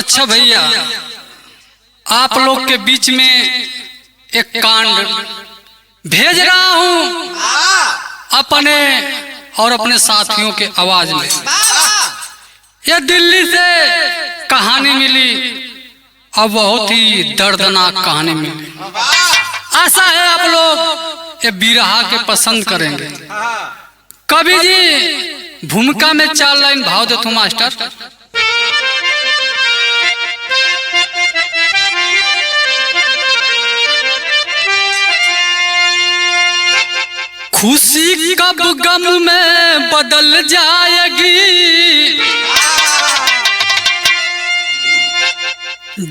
अच्छा भैया, आप लोग के बीच में एक कांड भेज रहा हूं अपने और अपने साथियों के आवाज में। यह दिल्ली से कहानी मिली और बहुत ही दर्दनाक कहानी मिली। आशा है आप लोग ये बिरहा के पसंद करेंगे। कवि जी भूमिका में 4 लाइन भाव दे तू मास्टर। खुशी कब गम में बदल जाएगी,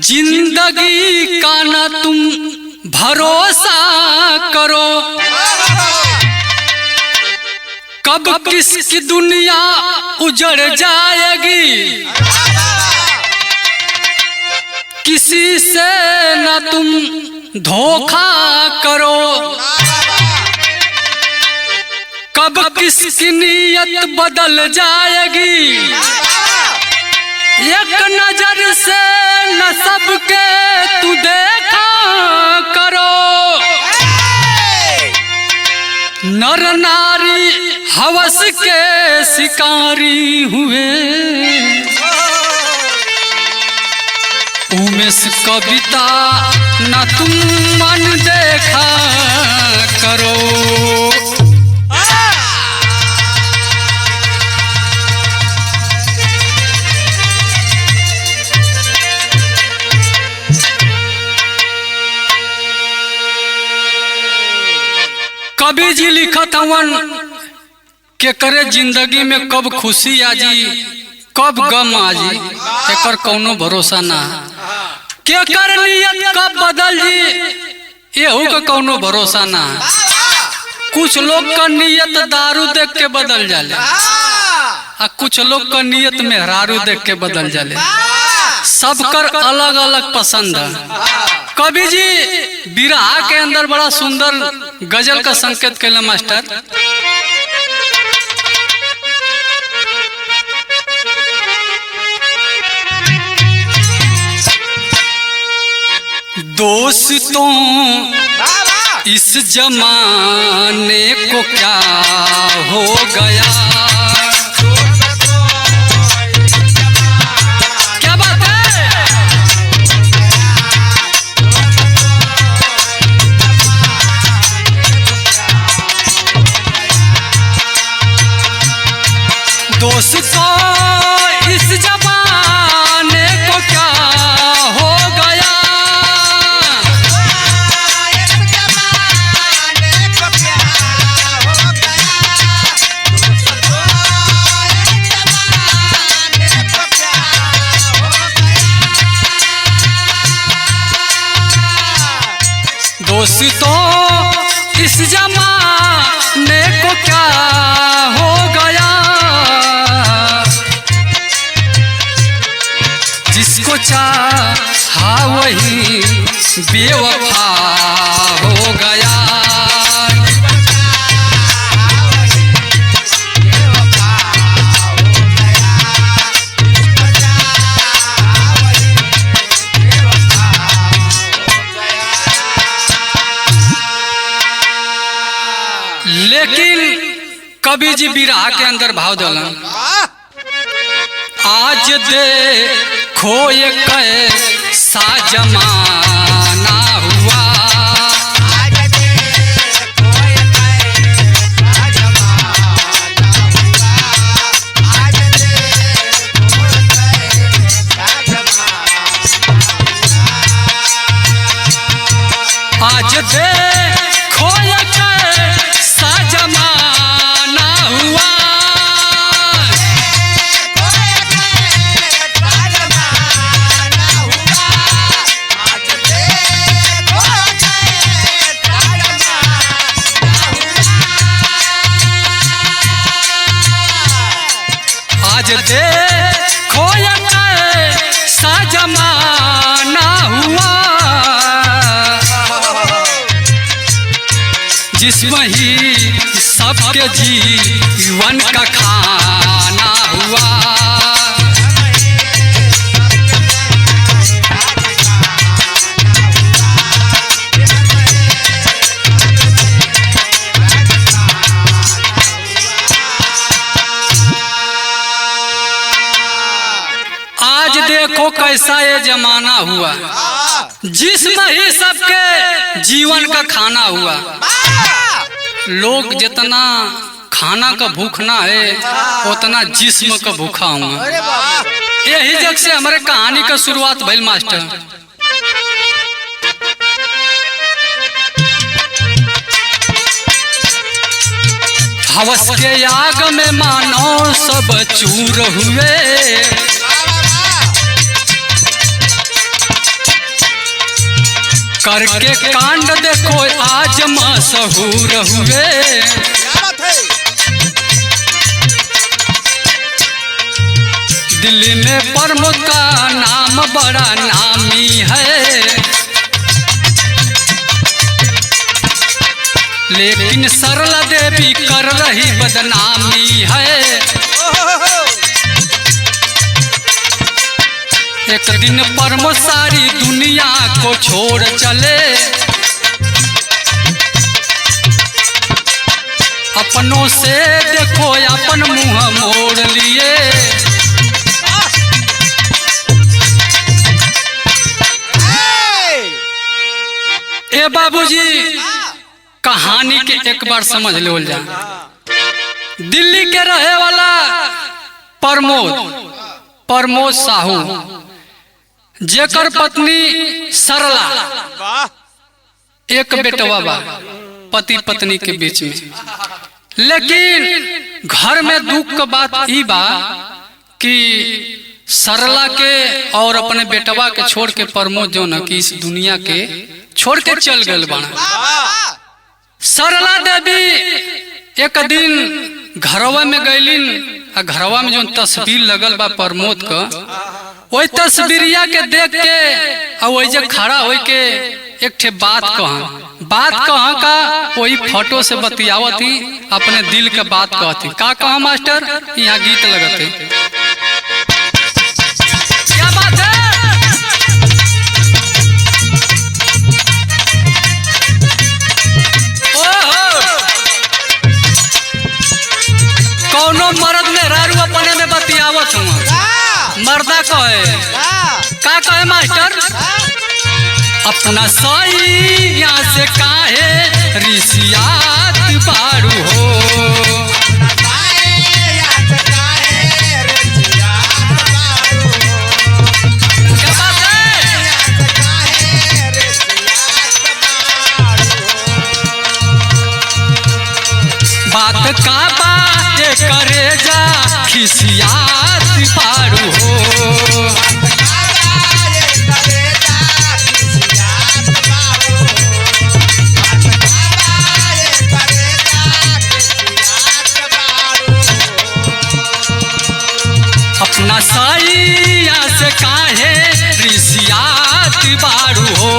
जिंदगी का ना तुम भरोसा करो। कब किसकी दुनिया उजड़ जाएगी, किसी से ना तुम धोखा करो। कब किसकी नीयत बदल जाएगी, एक नजर से न सबके तू देखा करो। नर नारी हवस के शिकारी हुए, उमेश कविता न तुम मन देखा करो। कवि जी लिखत हवन के करे जिंदगी में कब खुशी आजी कब गम आजी एकर कौनो भरोसा ना। के कर नियत कब बदल जी एहू का कौनो भरोसा ना। कुछ लोग का नियत दारू देख के बदल जाले आ कुछ लोग का नियत मेहरारू देख के बदल जाले। सबकर अलग अलग पसंद है। कवि जी बिरहा के अंदर बड़ा सुंदर गजल का संकेत कैला मास्टर। दोस्तों इस जमाने को क्या हो गया, दोस्तों इस जमाने को क्या हो गया। दोस्तों इस जमाने को क्या हो गया, जिसको चाहा वही बेवफा हो गया। लेकिन कवि जी बिरहा के अंदर भाव दलन। आज देखो ये कैसा जमाना हुआ, आज देखो ये कैसा जमाना हुआ, आज देखो ये कैसा जमाना हुआ, आज देखो ये कैसा जमाना हुआ। आज देखो ये कैसा जमाना हुआ, जिसमें ही सबके जीवन का खाना हुआ। ऐसा ये जमाना हुआ, जिस्म ही सबके जीवन का खाना हुआ। लोग जितना खाना का भूखना है उतना जिस्म का भूखा हुआ। यही जग से हमारे कहानी का शुरुआत भइल मास्टर। हवस के आग में मानो सब चूर हुए, करके कांड देखो आज मशहूर हुए। दिल्ली में प्रमोद का नाम बड़ा नामी है, लेकिन सरला देवी कर रही बदनामी है। एक दिन प्रमोद सारी दुनिया को छोड़ चले, अपनों से देखो अपन मुंह मोड़ लिए। ए बाबूजी, कहानी के एक बार समझ लो जा। दिल्ली के रहे वाला प्रमोद साहू, जेकर पत्नी सरला, एक बेटवा बा पति पत्नी के बीच में। लेकिन घर में दुख का बात ई बा कि सरला के और अपने बेटवा के छोड़ के प्रमोद जो न कि इस दुनिया के छोड़ के चल गए बाना। सरला देवी एक दिन घरवा में गईलिन, घरवा में जो तस्वीर लगल बा प्रमोद का, वही तस्वीरिया के देख के और वही जे खड़ा हो के एक ठे बात कहा का वही फोटो से बतियावती, अपने दिल के बात कहती। का कहा मास्टर? यहाँ गीत लगते। क्या बात है? कौनो मर्द में रारू अपने में बतियावत हुआ, मर्दा कहे का कहे मास्टर? अपना सही यहाँ से काहे रिसियात बारू हो, बात का बात करे जा खिसियात बारू हो। अपना सैया से काहे रिसियात बारू हो,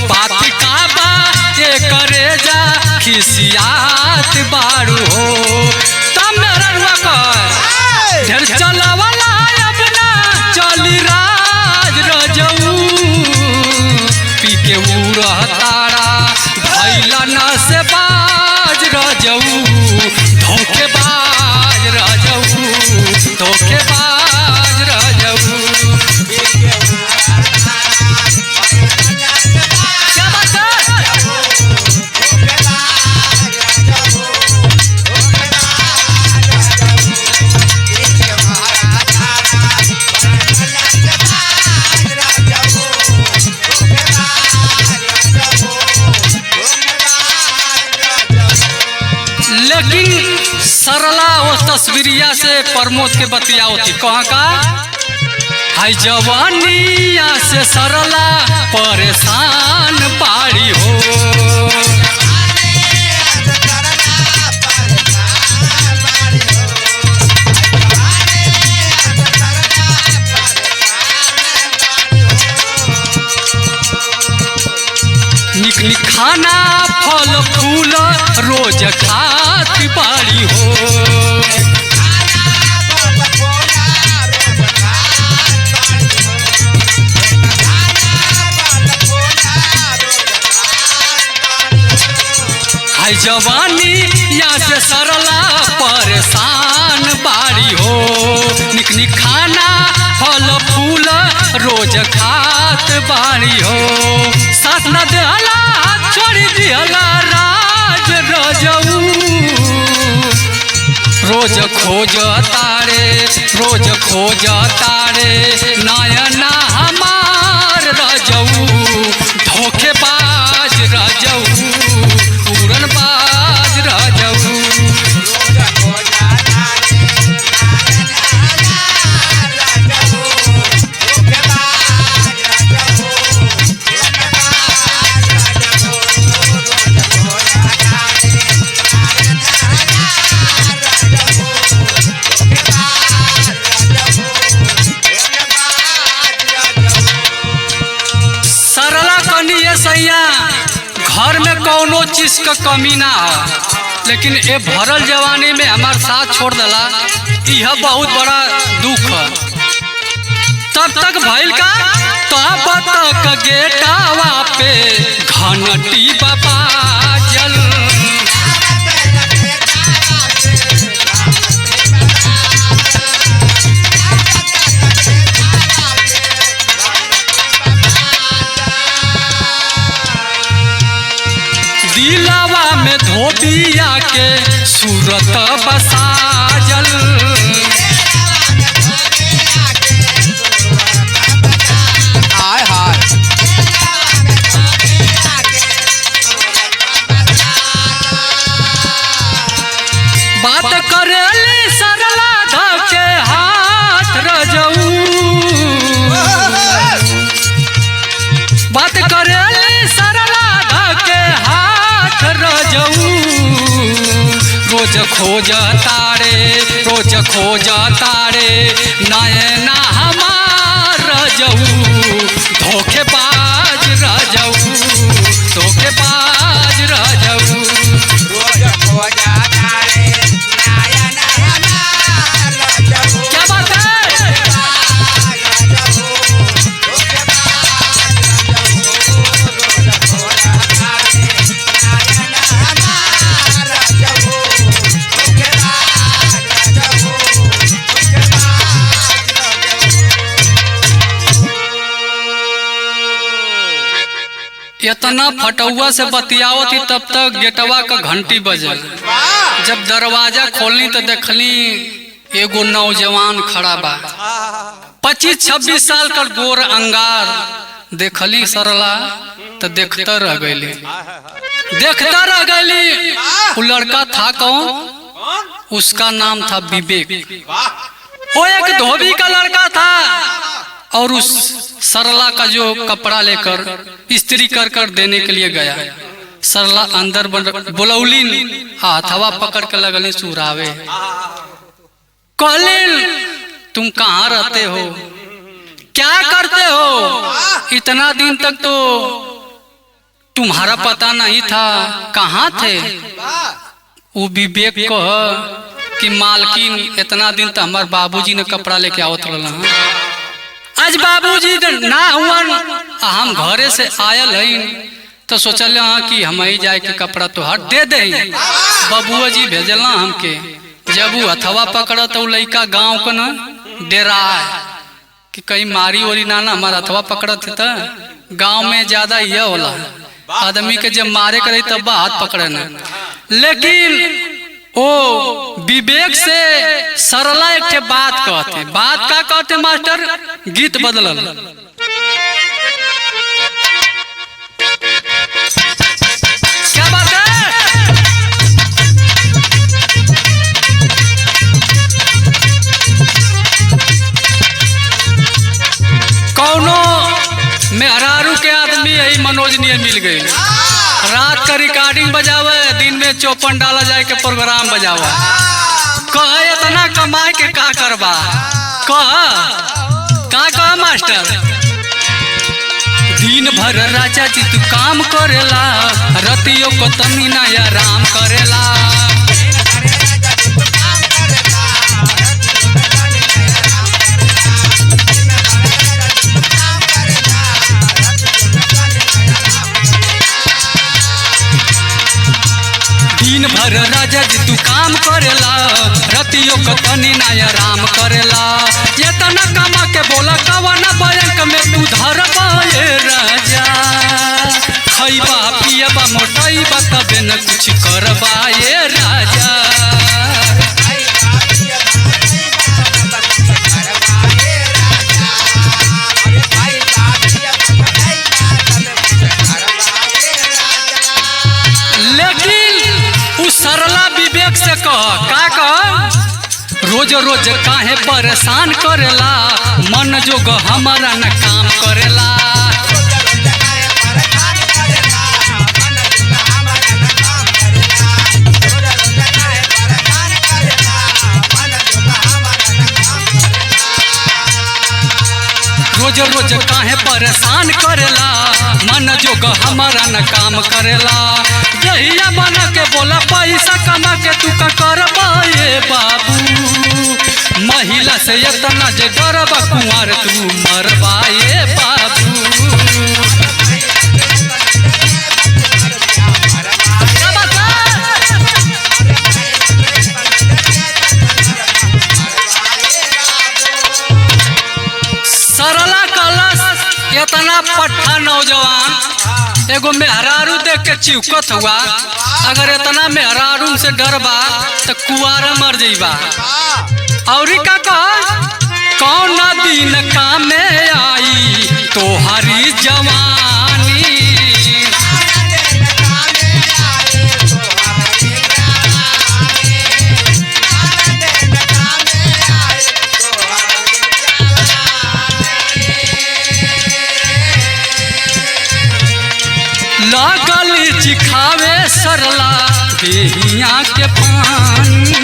बात का बात करे जा खिसियात बारू हो। तब मेरा रुआ कहे ढेर चलावला अपना चली राज रजऊ, पी के उड़ तारा भैला न से बाज रजऊ, धोखेबाज रजऊ, धोखेबाज रजऊ। क्या बात है? लेकिन सरला वो तस्वीरिया से प्रमोद के बतियावती। कहाँ का? हाय जवानिया से सरला परेशान पारी हो, निक निक खाना फल फूल रोज खात बाड़ी हो, हाय जवानी यहाँ से सरला परेशान बाड़ी हो, निक निक खाना फल फूल रोज खात बाड़ी हो। साथ न देहला छोड़ी दिहला राज रजऊ। रोज खोज तारे नयना हमार रजऊ। धोखेबाज रजऊ उड़नबाज रजऊ। घर में कौनो चीज का कमी ना हो, लेकिन ये भरल जवानी में हमार साथ छोड़ दिला, यह बहुत बड़ा दुख है। तब तक भइल का तब तक गेटावा पे घंटी बाजल। दिलावा में धोबिया के सूरत बसाजल। हाय हाय बात करेली सरला धके हाथ रजऊ। बात करेली सरला धके हाथ रजऊ। रोज खोज तारे नयना हमार रजऊ। धोखेबाज रजऊ क्या बात है? इतना फटुआ से बतियावत थी तब तक गेटवा का घंटी बजल। जब दरवाजा खोलनी तो देखली एगो नौजवान खड़ा बा, 25-26 साल का गोर अंगार। देखली सरला तो देखता रह गईली। वो लड़का था कौन? उसका नाम था विवेक। वो एक धोबी का लड़का था और उस सरला का जो कपड़ा लेकर इस्त्री कर देने के लिए गया। सरला अंदर बुलौलिन हथवा पकड़ के लगली सुरावे। कहलिन तुम कहाँ रहते हो, क्या करते हो? इतना दिन तक तो तुम्हारा पता नहीं था, कहाँ थे? वो विवेक को कि मालकिन इतना दिन तो हमारे बाबूजी ने कपड़ा लेके आवत रहा। आज बाबूजी ना हुआ, हम घरे से आयल हईन तो सोचल कि हम ही जाए के कपड़ा तो हट दे दे। बबुआ जी भेजल हमके। जब वो हथवा पकड़ा तो लड़का गांव को न डेरा कि कहीं मारी वरी ना हमारा हथवा पकड़ा थे। तो गांव में ज्यादा यह होला, आदमी के जब मारे करे तब हाथ पकड़े न। लेकिन ओ विवेक से सरला एक बात का कहते मास्टर, गीत बदलल। क्या बात है? कौनो मेहरारू के आदमी यही मनोज नियर मिल गई। रात का रिकॉर्डिंग बजावे, दिन में चौपन डाला जाए के प्रोग्राम बजावा। कह इतना कमाए के का करबा? कह मास्टर, दिन भर राजा जी तू काम करेला, रतियों को तनी ना आराम करेला। दिन भर राजा जी तू काम करेला, रतियों का तनी ना आराम करेला। ये तना कमा के बोला कवना बैंक में तू धरबा ये राजा, खइबा पियबा मोटाइबा तबे न कुछ करबा ये राजा। लेकिन उस सरला विवेक से कह रोज रोज काहे परेशान करेला, मन जोग हमारा न काम करेला। रोज रोज काहे परेशान करेला, मन जोग हमारा न काम करेला। जहिया बना के बोला पैसा कमा के तू का करबा ये बाबू, महिला से इतना जे डरबा कुंवर तू मरबा ये बाबू। सरला कलश इतना पट्ठा नौजवान एगो मेहरारू देख के चिउकत हुआ, अगर इतना मेहरारू से डरबा तो कुआरा मर जाइबा। और का कौन दिन कामे आई तोहरी जवानी, लगल चिखावे सरला देहिया के पानी।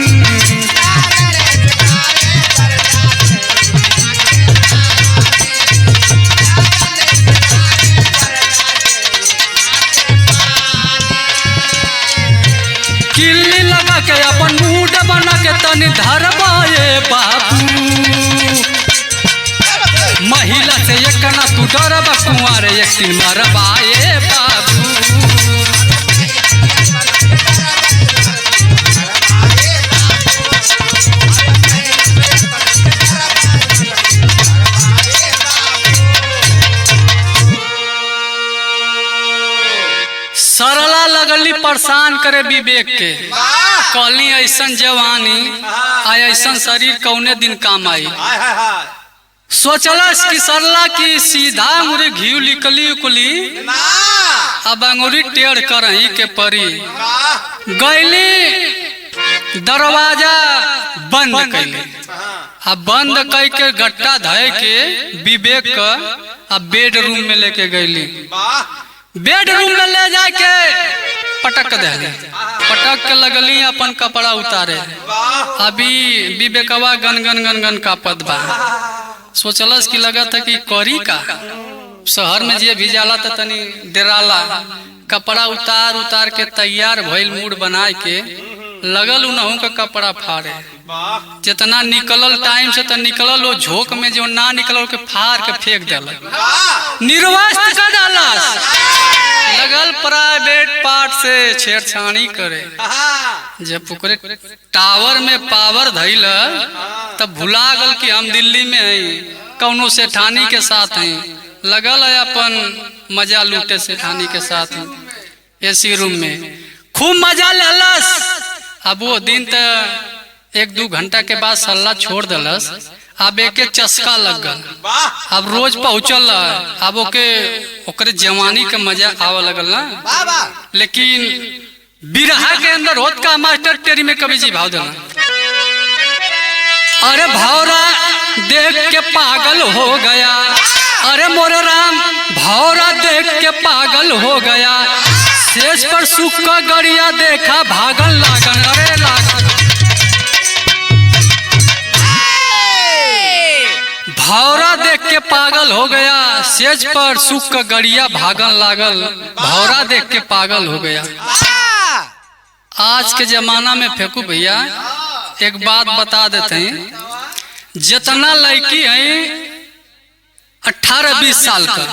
किल्ली लगा के अपन मूड बना के तनी धरबा ये बाबू, महिला से एक ना तू डरबा कुंवर एक दिन मरबा ये बाबू। सरला लगली परेशान करे विवेक के, कहली ऐसन जवानी आ ऐसन शरीर कौने दिन काम आई। सोचलस कि सरला की सीधा अंगुरी घी लिकली उकली अब अंगुरी टेढ़ करही के परी। गईली दरवाजा बंद कैली, अब बंद कई के गट्टा धय के विवेक का अब बेडरूम में लेके गईली। बेडरूम में ले जाके पटक दे, पटक के लगली अपन कपड़ा उतारे। अभी विवेकवा गन गन गन गन कापत बा। सोचलस कि लगा था कि करी का, शहर में जे भी जाला तो तनी डराला। कपड़ा उतार उतार के तैयार भइल मूड बना के लगल उनहू का कपड़ा फाड़े। जितना निकलल टाइम से तो निकलल, वो झोंक में जो ना निकलल के फाड़ के फेंक दिल, निर्वस्त्र कर डालस। लगल प्राइवेट पार्ट से छेड़छाड़ी करे। जब ओकरे टावर में पावर धइल तब भुला गल कि हम दिल्ली में हई, कौनो सेठानी के साथ हई। लगल है अपन मजा लूटे सेठानी के साथ एसी रूम में खूब मजा लेलस। अब वो दिन तो एक दो घंटा के बाद सल्ला छोड़ दलस। अब एक चस्का लग गल, अब रोज पहुँचल, अब ओकरे जवानी के मजा आवा लगल ना। लेकिन बिरहा के अंदर होत का मास्टर टेरी में कभी जी भाव देना। अरे भौरा देख के पागल हो गया, अरे मोरे राम भौरा देख के पागल हो गया। सेज पर सुख का गड़िया देखा भागल लागन, अरे लागन। भौरा देख के पागल हो गया, सेज पर सुख का गड़िया भागल लागल। भौरा देख के पागल हो गया। आज के जमाना में फेंकू भैया एक बात बता देते हैं, जितना लड़की है 18-20 साल का,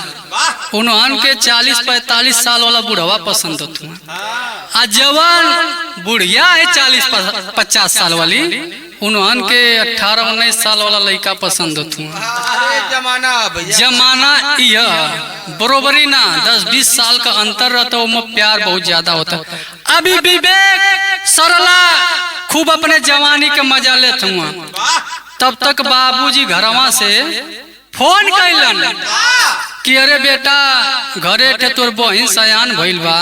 उन्होंने के 40-45 साल वाला बुढ़वा पसंद होता है। आ जवान बुढ़िया है 40-50 साल वाली, उन्होंने के 18-19 साल वाला लड़का पसंद होता है। जमाना यह बरोबरी ना, 10-20 साल का अंतर रहता है, उसमें प्यार बहुत ज्यादा होता है। अभी विवेक सरला खूब अपने जवानी के मजा लेते हुआ, तब तक बाबूजी घरवा से फोन कैलन कि अरे बेटा घरे थे तोर बहिन सयान भइल बा,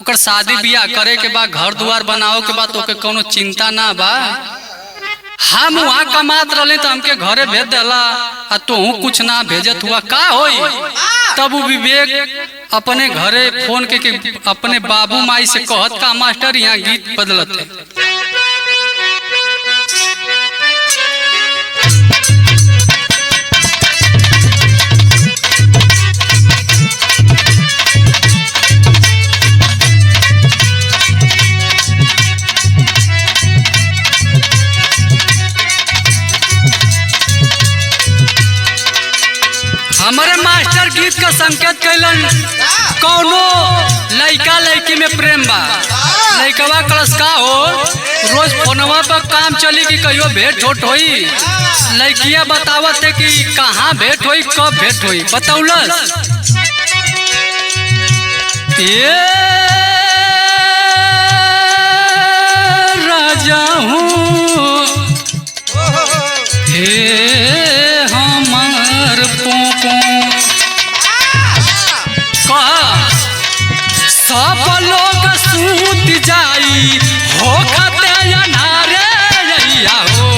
ओकर शादी बियाह करे के बाद घर द्वार बनाओ के बाद ओके कोनो चिंता ना बा। हम वहाँ कमात रहे तो हमके घरे भेज देला, आ तू कुछ ना भेजत हुआ का होई। तब वो विवेक अपने घरे फोन के अपने बाबू माई से कहत का मास्टर यहाँ गीत बदलत है। हमारे मास्टर गीत का संकेत कैलन, कौनो लड़का लड़की में प्रेम बा, लड़कवा कलस का हो, रोज फोनवा पर काम चली कि कहियो भेंट होट होई। लड़किया बतावत है कि कहाँ भेंट होई, कब भेंट होई, बताउलस। ये राजा हूँ हे सब लोग सूत जाई हो खते अनारे रैया हो।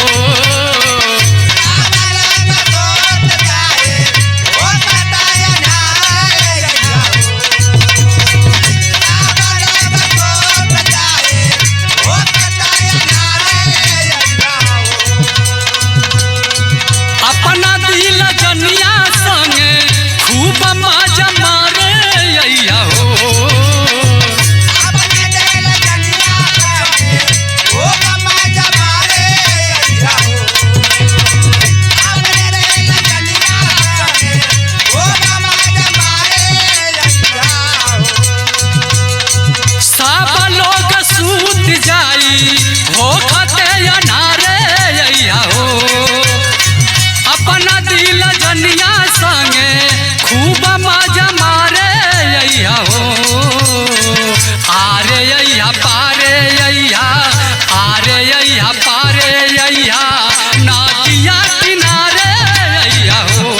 अपना दिल जनिया संगे खूब मजा मारे रैया हो। अपना दिल जनिया संगे खूब मजा मारे अइहा हो। आरे अइहा पारे अइहा, आरे अइहा पारे अइहा, नदिया किनारे अइहा हो।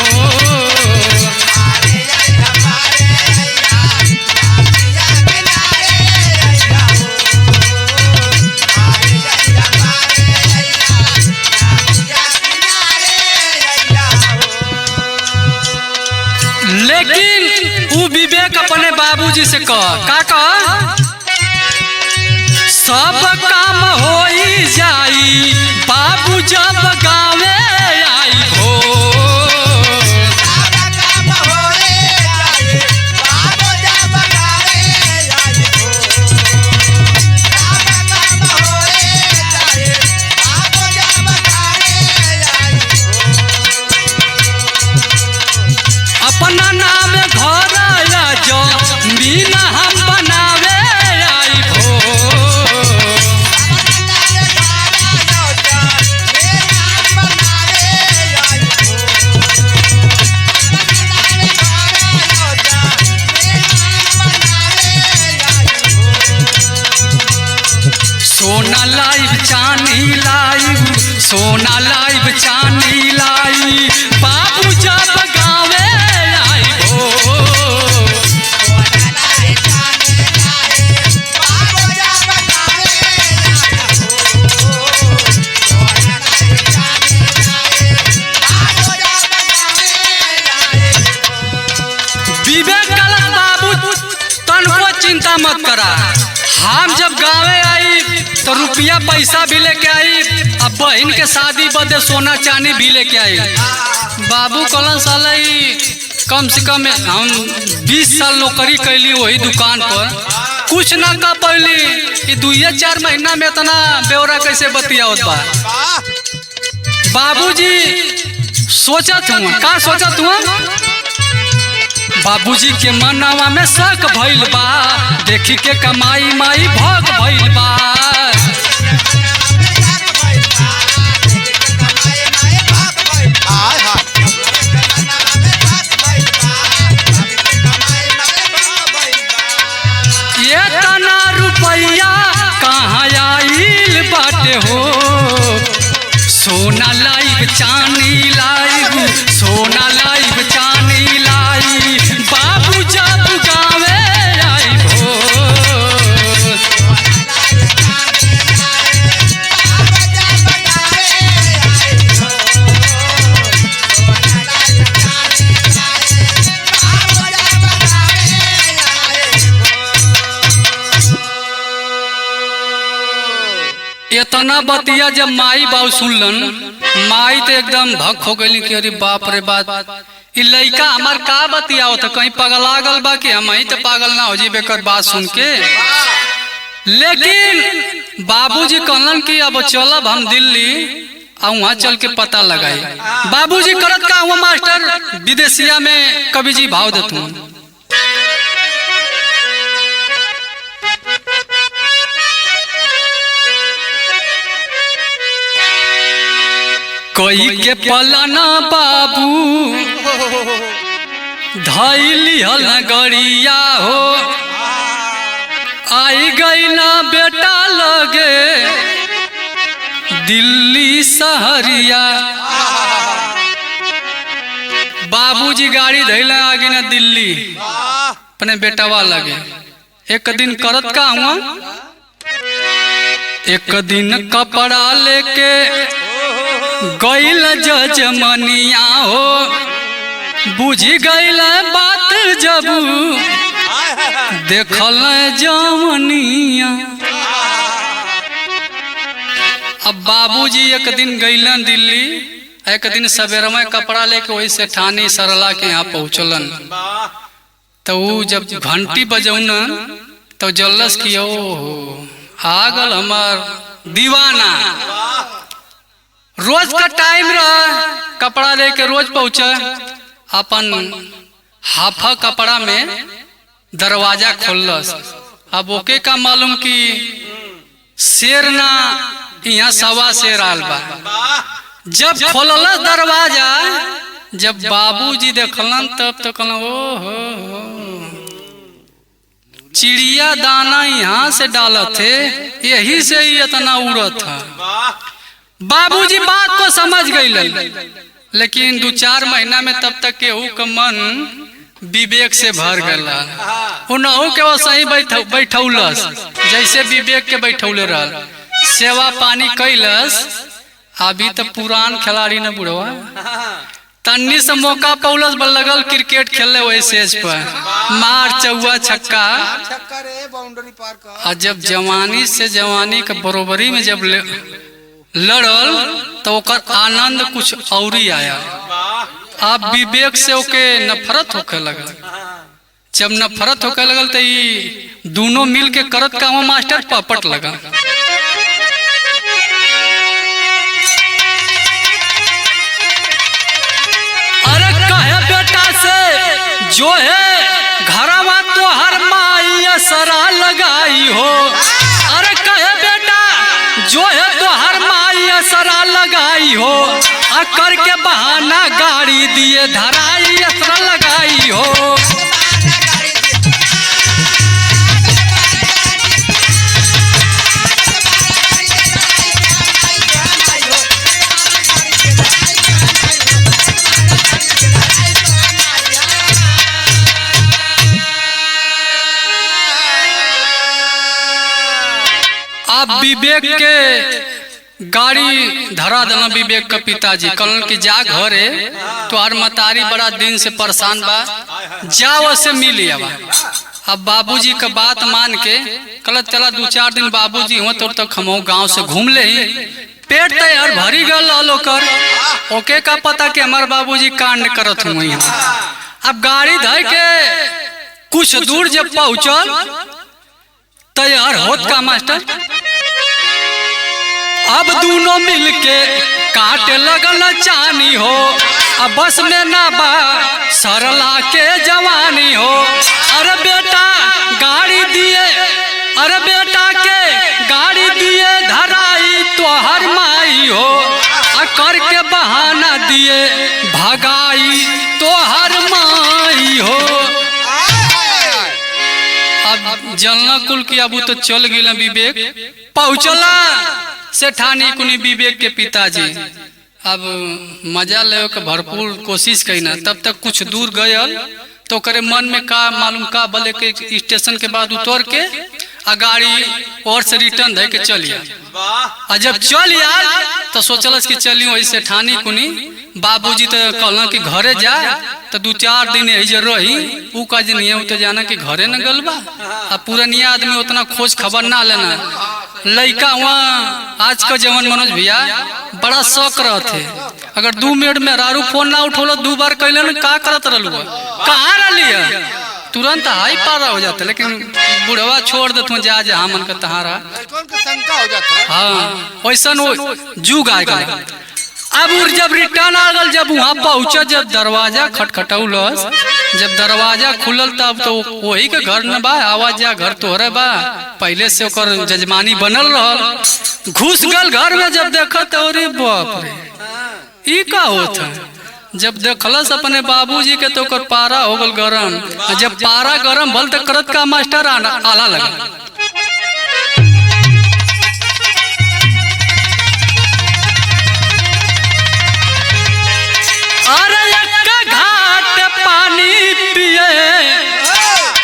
लेकिन वो विवेक अपने बाबूजी से का सब काम हो जाई, बाबू जब गावे आई हो। अपना नाम घर जो बिना हम बनावे आई हो। सोना लाइव चांदी लाइव, सोना लाइव चांदी लाइव, बाबू जब गावे आई हो। विवेक गलत बाबू तनको चिंता मत करा, हम जब गावे आई तो रुपया पैसा भी लेके आई, अब बहन के शादी बदे सोना चांदी भी लेके आई। बाबू कलन साल कम से कम हम 20 साल नौकरी कैली वही दुकान पर, कुछ ना कर पैली। 2-4 महीना में इतना ब्यौरा कैसे बतियावत बा। बाबूजी सोचत हुआ का सोचत हुआ बाबूजी के मनवा में शक भइल बा, देखी के कमाई माई भग भइल बा। ये तना रुपया कहाँ आइल बाटे हो, सोना लाइब चांदी लाइब, सोना लाइब चांदी लाइब, बाबू जब गावे आइब हो। इतना बतिया जब माई बाबू सुनलन, माई तो एकदम भक हो गई कि अरे बाप रे बाप, इ लइका हमार का बतिया होता, कहीं पगला गल बा कि हम ही तो पागल ना हो जी बेकर बात सुन के। लेकिन बाबूजी कहलन कि अब चलब हम दिल्ली और वहाँ चल के पता लगाई। बाबूजी करत का हुआ मास्टर विदेशिया में कवि जी भाव देतू। कोई के पलना बाबू धैली हल गरिया हो, आई गई ना बेटा लगे दिल्ली सहरिया। बाबूजी गाड़ी धैला आगे ना दिल्ली अपने बेटावा लगे। एक दिन करत का हुआ, एक दिन कपड़ा लेके गैल जजमनिया हो, बुझी गैल बात जब देखल जमनिया। अब बाबूजी एक दिन गैलन दिल्ली, एक दिन सवेर में कपड़ा लेके वही से ठानी सरला के यहाँ पहुँचलन। तो वो जब घंटी बजौन तो जल्लस की ओ आ गल हमार दीवाना। रोज का टाइम रहा, कपड़ा लेके रोज पहुंचे, अपन हाफा कपड़ा में दरवाजा खोलस। अब ओके का मालूम कि शेर ना यहाँ सवा शेर आल बा। जब खोलल दरवाजा, जब बाबूजी देखलन तब तो कहलन ओ हो चिड़िया दाना यहाँ से डालत थे, यही से ही इतना उड़त था। बाबूजी बात को समझ गई, लेकिन 2-4 महीना में तब तक केहू का मन विवेक से भर गला। उनहु के वो सही बैठौलस जैसे विवेक के बैठौले रहल, सेवा पानी कैलस। अभी तो पुरान खिलाड़ी न बुढ़वा, तन्नी से मौका पौलस बल लगल क्रिकेट खेलने वही सेज पर मार चौवा छक्का। और जब जवानी से जवानी के बरोबरी में जब लड़ल तो ओकर आनंद कुछ और ही आया। अब विवेक से ओके नफरत होके लगल। जब नफरत होके लगल तो ये दोनों मिल के करत का मास्टर पपट लगा। अरे कहे बेटा से जो है घरवा तो हर माई असरा लगाई हो। अरे कहे बेटा जो है तो हर माई असरा लगाई हो, और करके बहाना गाड़ी दिए धराई असरा लगाई हो। अब विवेक के गाड़ी धरा देना। विवेक का पिताजी कहलन कि जा घरे, तो हर मतारी बड़ा दिन से परेशान बा, जाओ से मिल आवा। अब बाबूजी का बात मान के कहलत चला 2-4 दिन बाबूजी हुआ तो तक हम गांव से घूम ले ही। पेट तैयार भरी गल कर ओके का पता कि हमारे बाबूजी कांड करत हुए। अब गाड़ी धर के कुछ दूर जब पहुंचल तैयार होत का मास्टर। अब दोनों मिलके काटे लगल चानी हो। अब बस में ना बा सरला के जवानी हो। अरे बेटा गाड़ी दिए, अरे बेटा के गाड़ी दिए धराई तो हर माई हो, करके बहाना दिए भगाई तो हर माई हो। अब जलना कुल की अबू तो चल गई विवेक, पहुँचला सेठानी कुनी विवेक के पिताजी। अब मजा ले के भरपूर कोशिश कईना, तब तक कुछ दूर गयल तो करे मन में का मालूम का बोले के स्टेशन के बाद उतर के आ गाड़ी और से रिटर्न दे के चलिया। आ जब चलिया तो सोचलस कि चली वही सेठानी कुनी। बाबूजी तो कहला कि घरे जा तो 2-4 दिन ऐसे रही। ऊ का नहीं है, तो जाना कि घरे न गल बा। आ पुरानिया आदमी उतना खोज खबर ना लेना। लड़का वहाँ आज का जवान मनोज भैया बड़ा शौक रहते। अगर 2 मिनट में रारू फोन ना उठोलो 2 बार कैलन का करत रहलू, कहाँ रही तुरंत हाई पारा हो जाता। लेकिन बुढ़वा छोड़ देते जा जहाँ मन का तहारा हो जाता। हाँ वैसा जुग आ गया। अब जब रिटर्न आ गल, जब वहाँ पहुँचा, जब दरवाजा खटखटौलस, जब दरवाजा खुलल तब तो वही के घर न बा। आवाज जा घर तोहरे बा, पहले से ओकर जजमानी बनल रहल। घुस गल घर में, जब देखा तो अरे बाप रे ई का होत है। जब देखलस अपने बाबूजी के तो ओकर पारा हो गल गरम। जब पारा गरम भल तो करत का मास्टर आला लगा।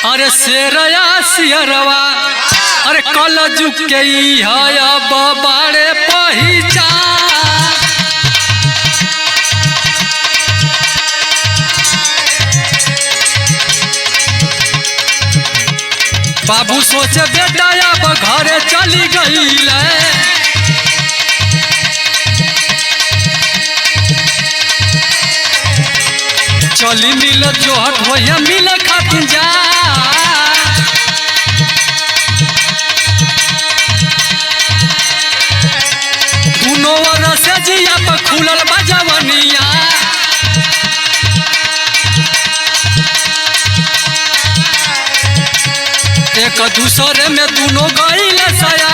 अरे शेरया सियरवा, अरे कल झुके बाड़े पहचान। बाबू सोचे बेटा अब घरे चली गई। चली मिल जोहट भैया मिल खातिन जा। दोनों रस जिया पर खुलल बजवनिया। एक दूसरे में दोनों गईल सया।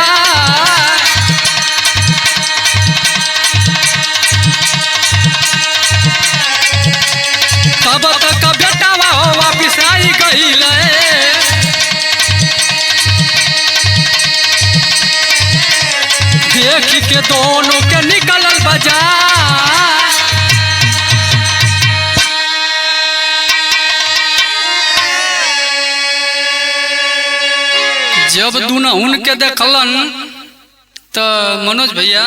तब तक बेटावा हो वापिस आई गईल। देख के दोनों के निकलल बाजार। जब दुनहुन के देखलन तो मनोज भैया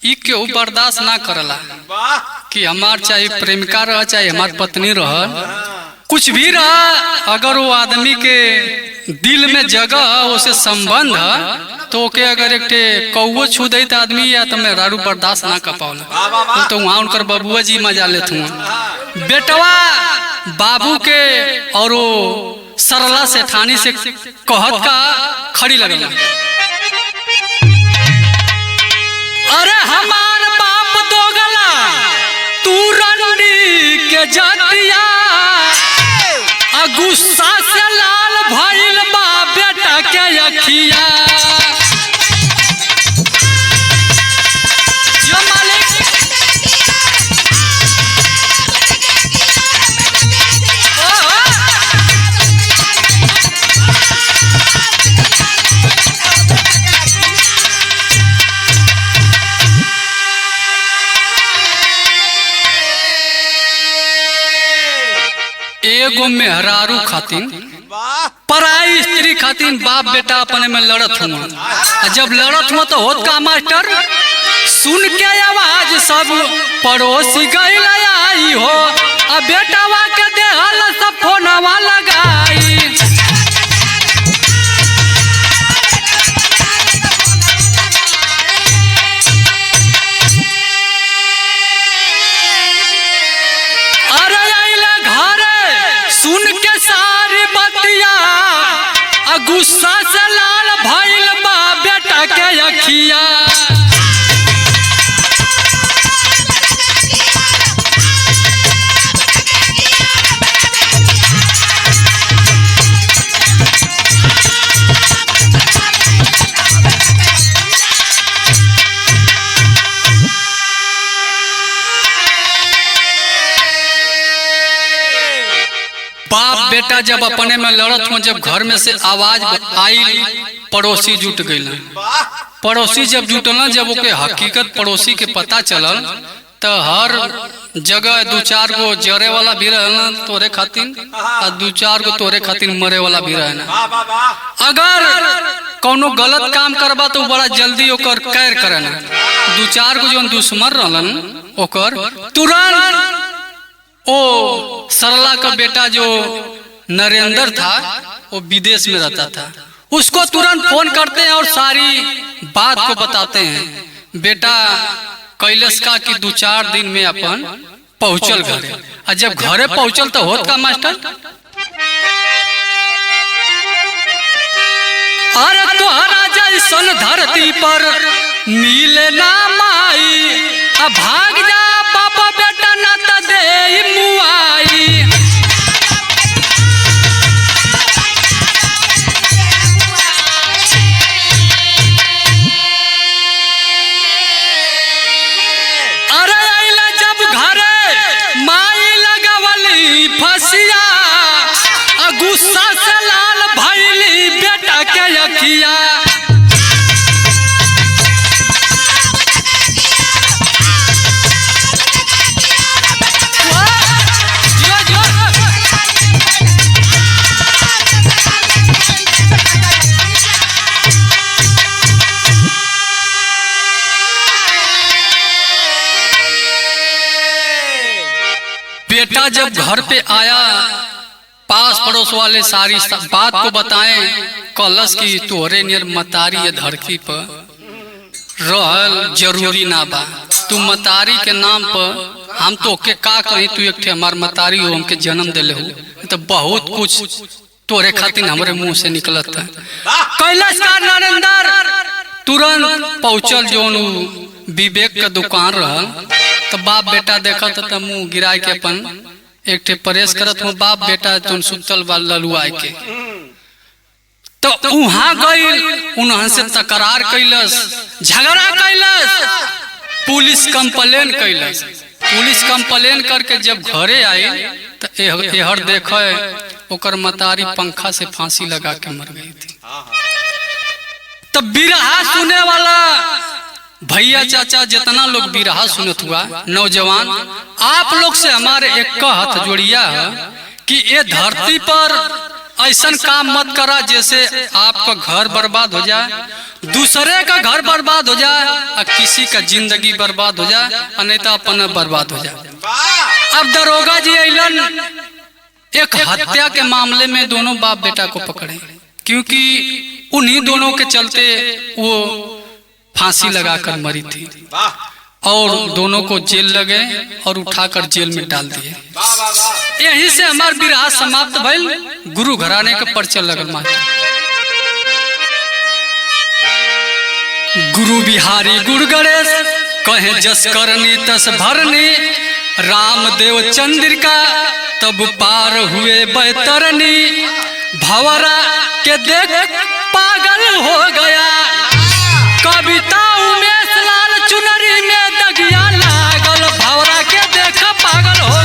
ई केहू बर्दाश्त ना करला कि हमार चाहे प्रेमिका रह चाहे हमार पत्नी रह, कुछ भी रहा, अगर वो आदमी के दिल में जगह उसे संबंध तो के अगर एक कौओ छू दे तो आदमी या तो मैं रारू बर्दाश्त ना कर पाओ। तो वहाँ उनकर बबुआ जी मजा लेते हुआ। बेटवा बाबू के और वो सरला सेठानी से कहत का खड़ी लगल। अरे हमार बाप दोगला तू रंडी के जतिया। गुस्सा से लाल भइल बा बेटा के अखिया। एगो मेहरारू खातिन पराई स्त्री खातिन बाप बेटा अपने में लड़त हुआ। जब लड़त हुआ तो होत का मास्टर सुन के आवाज सब पड़ोसी गईल आई हो। अब बेटावा के देहल सब फोनवा लगाई। गुस्सा से लाल भइल बा बेटा के अखिया। बेटा जब अपने में लड़त हो, जब घर में से आवाज आई, पड़ोसी जुट गई। पड़ोसी जब जुटल, जब ओके हकीकत पड़ोसी के पता चलल, तो हर जगह 2-4 गो जरे वाला भी रहना तोरे खातिर, और 2-4 गो तोरे खातिर मरे वाला भी रहना। अगर कौनो गलत काम करबा तो बड़ा जल्दी ओकर कैर करना। 2-4 गो जो दुश्मन रहलन ओकर तुरंत ओ सरला का बेटा जो नरेंद्र था, वो विदेश में रहता था, उसको तुरंत फोन करते हैं और सारी बात को बताते हैं। बेटा कैलस का कि 2-4 दिन में अपन पहुंचल घरे। और जब घरे पहुंचल तो होत का मास्टर, अरे तोहरा जैसन धरती पर मिले ना माई, अब भाग जा बाबा बेटा ना त दे मुआई। फसिया गुस्सा से लाल भइली बेटा के अखिया। बेटा जब घर पे आया, पास पड़ोस वाले सारी बात को बताएं, कलश की तोहरे नियर मतारी है धरती पर रहल जरूरी ना बा। तू मतारी के नाम पर हम तो के का कहीं, तू एक थे हमार मतारी हो, हमके जन्म दिले हो, तो बहुत कुछ तोरे खातिर हमारे मुंह से निकलत है। कैलाश का नरेंद्र तुरंत पहुंचल जोन विवेक का दुकान रहल, तो बाप बेटा देखा तो मुंह गिरा के अपन एक ठे परेश करत हूँ। बाप बेटा तुम सुतल बा ललुआए के, तो वहां गई, उन्हन से तकरार कैलस, झगड़ा कैलस, पुलिस कंप्लेन कैलस। पुलिस कंप्लेन करके जब घरे आई तो एहर देखे ओकर मतारी पंखा से फांसी लगा के मर गई थी। तब बिरहा सुने वाला भैया चाचा जितना लोग बिरहा सुनत हुआ, नौजवान आप लोग से हमारे एक हाथ जोड़िया है कि ये धरती पर ऐसा काम मत करा जैसे आपका घर बर्बाद हो जाए, दूसरे का घर बर्बाद हो जाए, और किसी का जिंदगी बर्बाद हो जाए, और नहीं तो अपना बर्बाद हो जाए। अब दरोगा जी अलन एक हत्या के मामले में दोनों बाप बेटा को पकड़े, क्योंकि उन्हीं दोनों के चलते वो फांसी लगाकर मरी थी, और दोनों को जेल लगे और उठाकर जेल में डाल दिए। यहीं से हमार बिरहा समाप्त भइल। गुरु घराने का परिचय लगल मास्टर। गुरु बिहारी गुरु गणेश कहे जस करनी तस भरनी, रामदेव चंद्रिका तब पार हुए बैतरनी, भंवरा के देख पागल हो गया, कविता उमेश लाल चुनरी में दगिया लागल, भंवरा के देख पागल हो